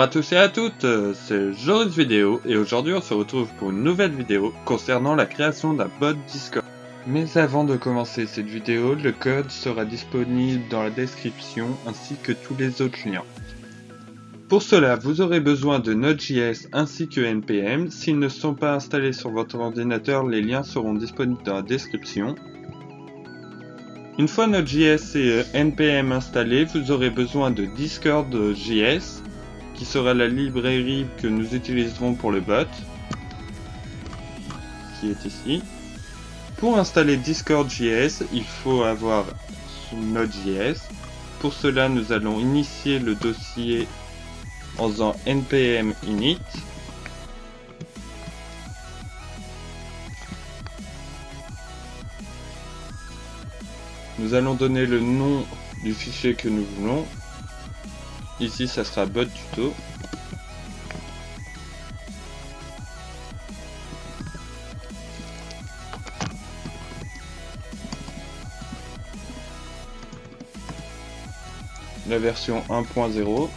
Bonjour à tous et à toutes, c'est Joris Vidéo et aujourd'hui on se retrouve pour une nouvelle vidéo concernant la création d'un bot Discord. Mais avant de commencer cette vidéo, le code sera disponible dans la description ainsi que tous les autres liens. Pour cela, vous aurez besoin de Node.js ainsi que NPM. S'ils ne sont pas installés sur votre ordinateur, les liens seront disponibles dans la description. Une fois Node.js et NPM installés, vous aurez besoin de Discord.js, qui sera la librairie que nous utiliserons pour le bot, qui est ici. Pour installer Discord.js, il faut avoir Node.js. Pour cela, nous allons initier le dossier en faisant npm init. Nous allons donner le nom du fichier que nous voulons. Ici, ça sera bot tuto. La version 1.0.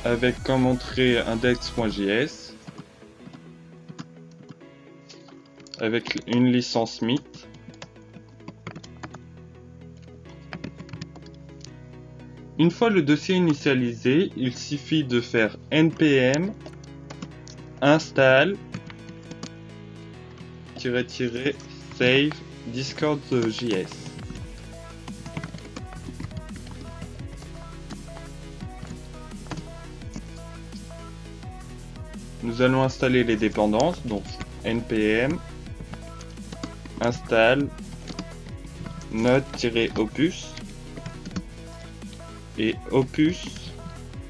Avec comme entrée index.js. Avec une licence Myth. Une fois le dossier initialisé, il suffit de faire npm install --save discord.js. Nous allons installer les dépendances, donc npm install node-opus et opus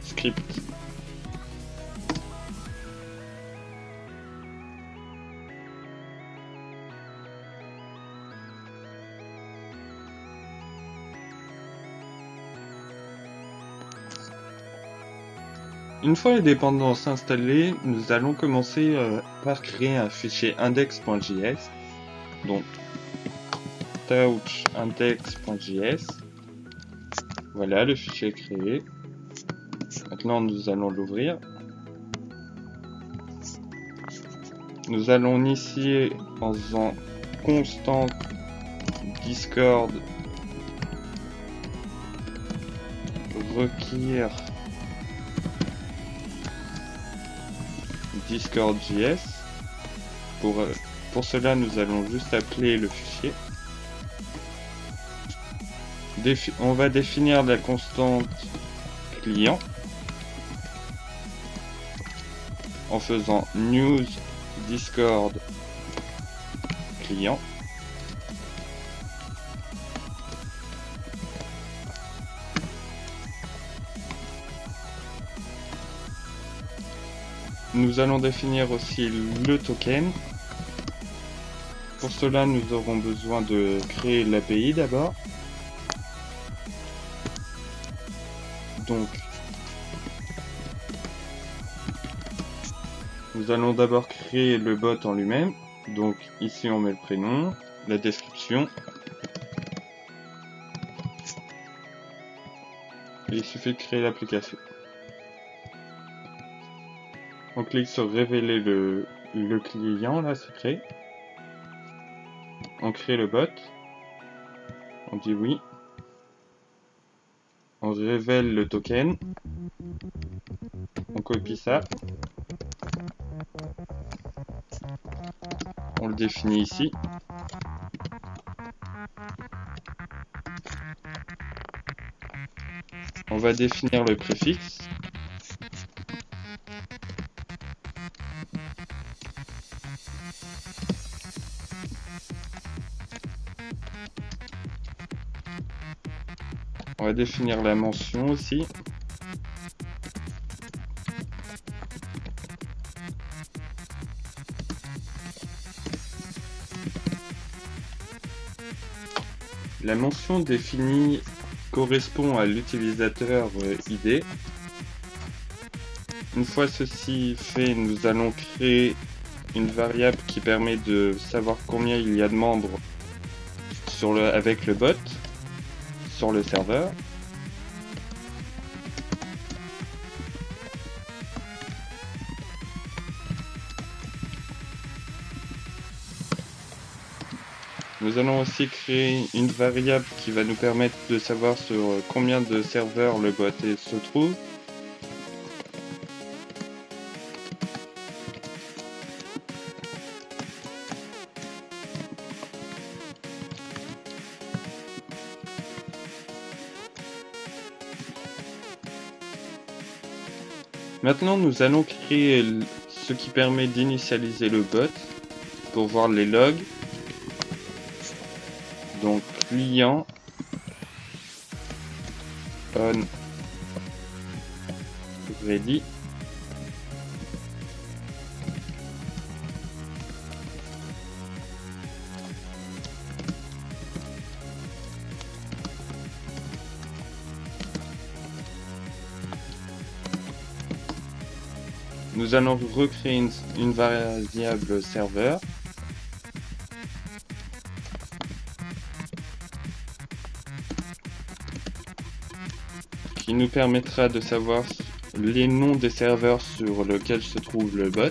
script. Une fois les dépendances installées, nous allons commencer par créer un fichier index.js. Donc touch index.js. Voilà, le fichier est créé. Maintenant, nous allons l'ouvrir. Nous allons initier en faisant constant discord require discord.js. Pour cela, nous allons juste appeler le fichier. On va définir la constante client en faisant news discord client. Nous allons définir aussi le token. Pour cela, nous aurons besoin de créer l'API d'abord. Donc, nous allons d'abord créer le bot en lui-même. Donc, ici, on met le prénom, la description. Et il suffit de créer l'application. On clique sur révéler le client, là, c'est créé. On crée le bot. On dit oui. On révèle le token. On copie ça. On le définit ici. On va définir le préfixe. On va définir la mention aussi. La mention définie correspond à l'utilisateur ID. Une fois ceci fait, nous allons créer une variable qui permet de savoir combien il y a de membres avec le bot. sur le serveur. Nous allons aussi créer une variable qui va nous permettre de savoir sur combien de serveurs le bot se trouve. Maintenant, nous allons créer ce qui permet d'initialiser le bot pour voir les logs. Donc client on ready. Nous allons recréer une variable serveur. Qui nous permettra de savoir les noms des serveurs sur lesquels se trouve le bot.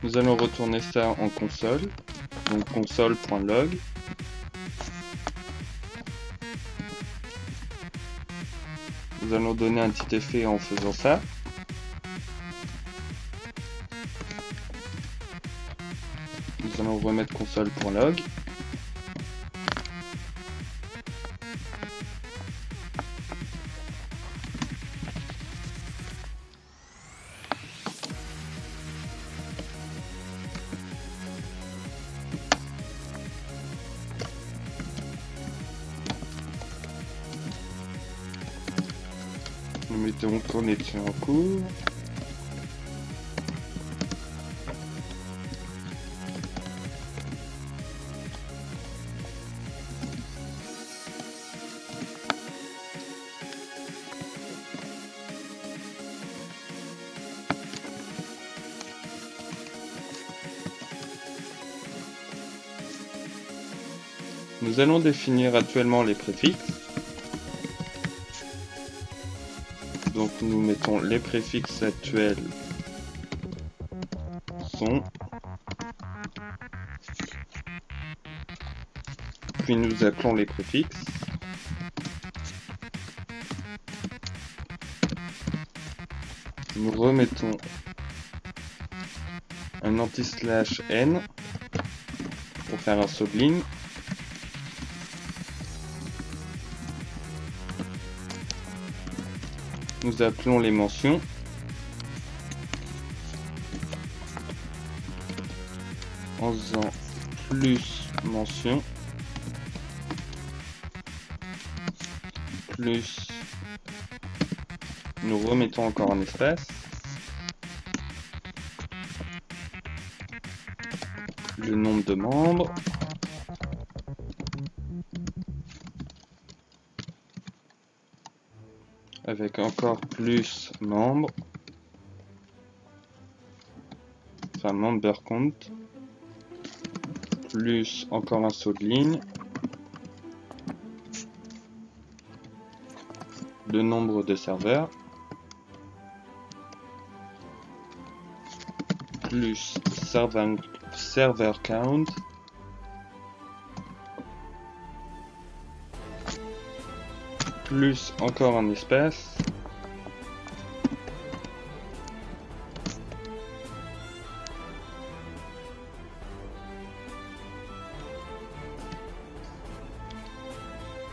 Nous allons retourner ça en console, donc console.log. Nous allons donner un petit effet en faisant ça. Nous allons remettre console.log. Nous mettons connexion en cours. Nous allons définir actuellement les préfixes. Donc nous mettons les préfixes actuels sont, puis nous appelons les préfixes. Nous remettons un anti-slash n pour faire un saut de ligne. Nous appelons les mentions. En faisant plus mention plus, nous remettons encore un espace, le nombre de membres, avec encore plus membres, enfin member count, plus encore un saut de ligne, le nombre de serveurs, plus server count, plus encore un espace,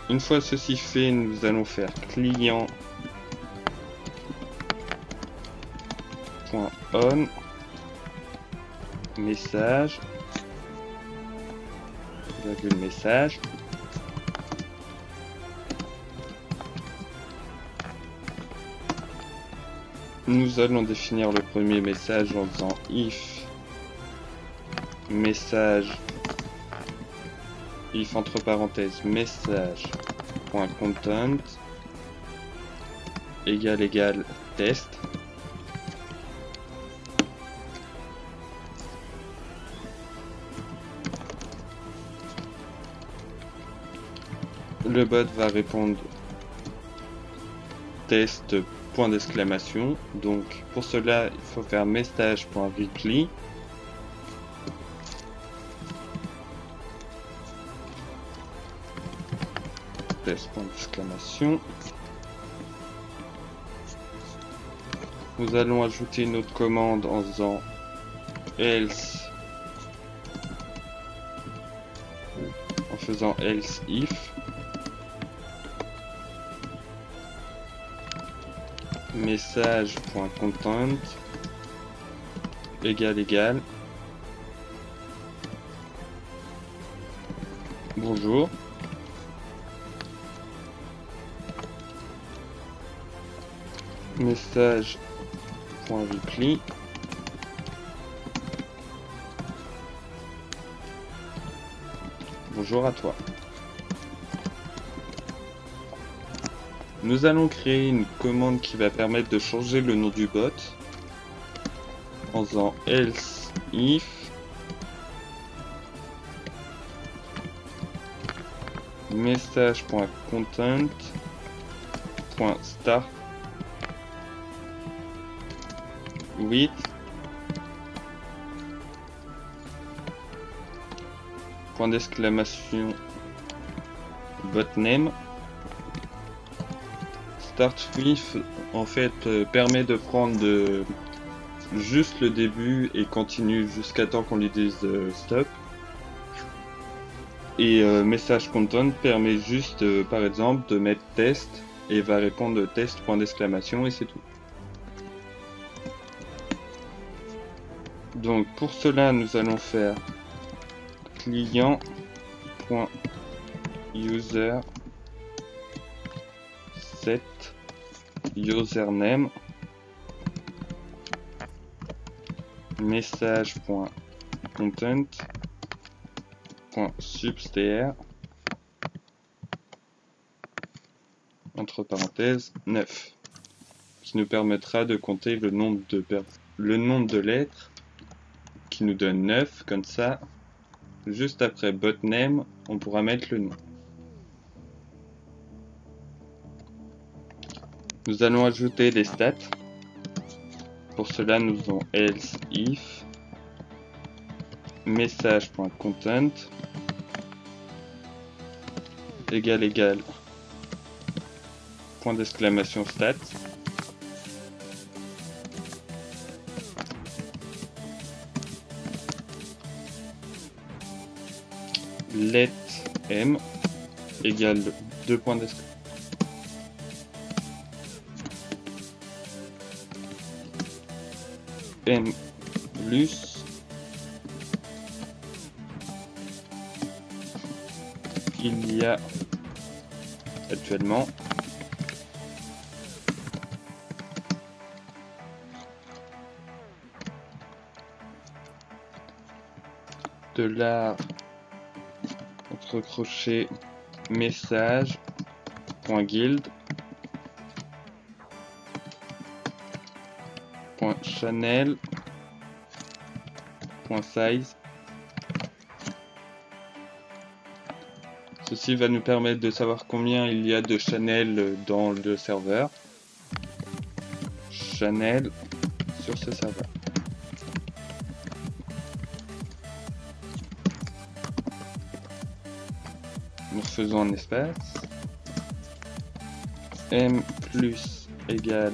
une fois ceci fait, nous allons faire client.on message virgule message. Nous allons définir le premier message en faisant if message, if entre parenthèses message.content égale test. Le bot va répondre test point d'exclamation. Donc pour cela il faut faire message.reply test point d'exclamation. Nous allons ajouter une autre commande en faisant else, en faisant else if message.content égale bonjour. Message.reply bonjour à toi. Nous allons créer une commande qui va permettre de changer le nom du bot en faisant else if message.content.start with point d'exclamation botname. Start with en fait permet de prendre juste le début et continue jusqu'à temps qu'on lui dise stop. Et message content permet juste par exemple de mettre test et va répondre test point d'exclamation et c'est tout. Donc pour cela nous allons faire client.user set username message.content.substr entre parenthèses 9, qui nous permettra de compter le nombre de lettres qui nous donne 9. Comme ça, juste après botname on pourra mettre le nom. Nous allons ajouter des stats. Pour cela nous avons else if message.content égale point d'exclamation stats let m égale 2 points d'exclamation m plus il y a actuellement entre crochets message .guild .channel .size. Ceci va nous permettre de savoir combien il y a de channels dans le serveur. Channel sur ce serveur. Nous faisons un espace. M plus égale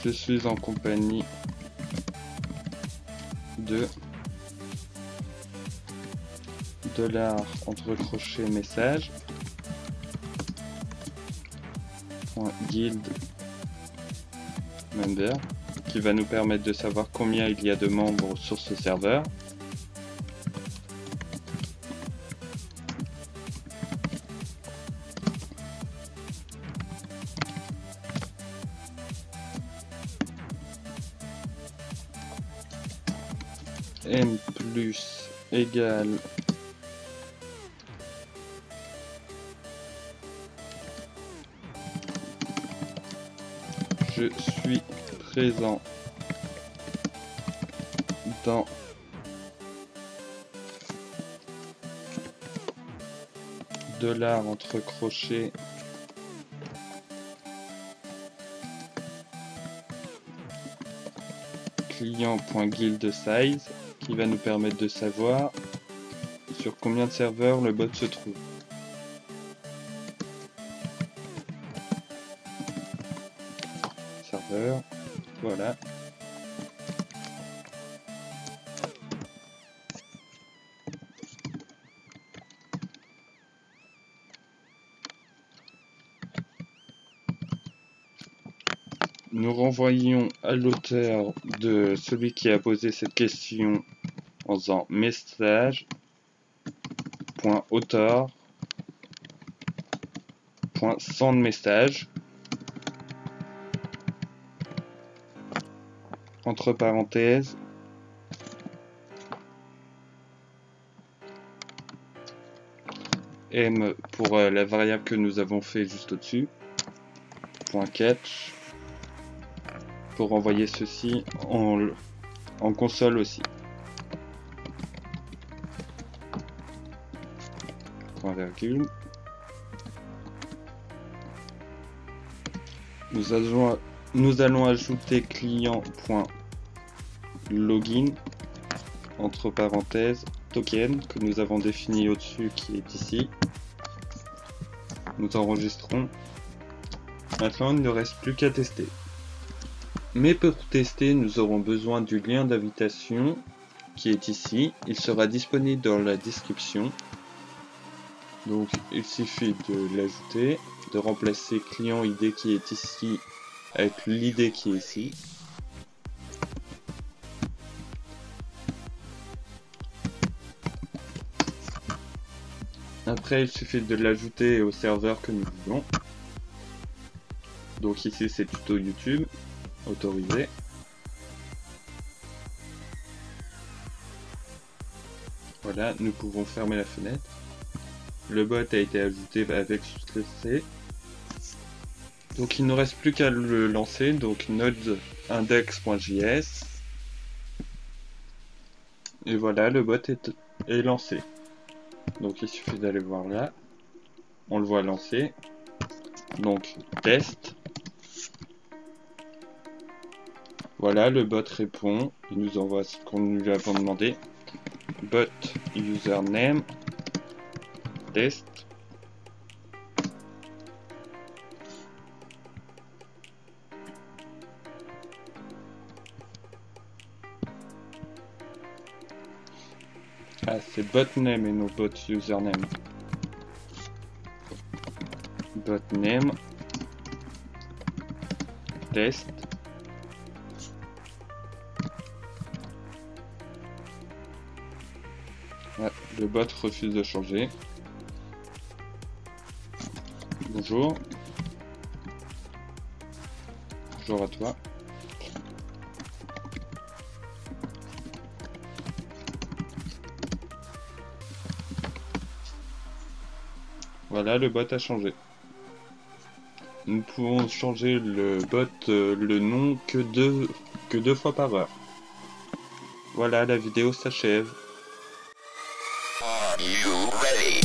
je suis en compagnie de $ entre crochets message .guild member qui va nous permettre de savoir combien il y a de membres sur ce serveur. M plus égale je suis présent dans $ entre crochets client.guildsize qui va nous permettre de savoir sur combien de serveurs le bot se trouve. Serveur, voilà. Nous renvoyons à l'auteur de celui qui a posé cette question en faisant message.author.sendMessage entre parenthèses M pour la variable que nous avons fait juste au-dessus, .catch pour envoyer ceci en console aussi. Point virgule. Nous allons ajouter client.login entre parenthèses token que nous avons défini au-dessus qui est ici. Nous enregistrons. Maintenant, il ne reste plus qu'à tester. Mais pour tester, nous aurons besoin du lien d'invitation qui est ici. Il sera disponible dans la description. Donc, il suffit de l'ajouter, de remplacer client ID qui est ici avec l'ID qui est ici. Après, il suffit de l'ajouter au serveur que nous voulons. Donc ici, c'est tuto YouTube. Autorisé. Voilà, nous pouvons fermer la fenêtre. Le bot a été ajouté avec succès. Donc il ne reste plus qu'à le lancer. Donc node index.js. Et voilà, le bot est lancé. Donc il suffit d'aller voir là. On le voit lancer. Donc test. Voilà, le bot répond, il nous envoie ce qu'on lui avons demandé. Bot username test. Ah, c'est botname et non bot username. Botname test. Ouais, le bot refuse de changer. Bonjour. Bonjour à toi. Voilà, le bot a changé. Nous pouvons changer le bot, le nom que deux fois par heure. Voilà, la vidéo s'achève. Are you ready?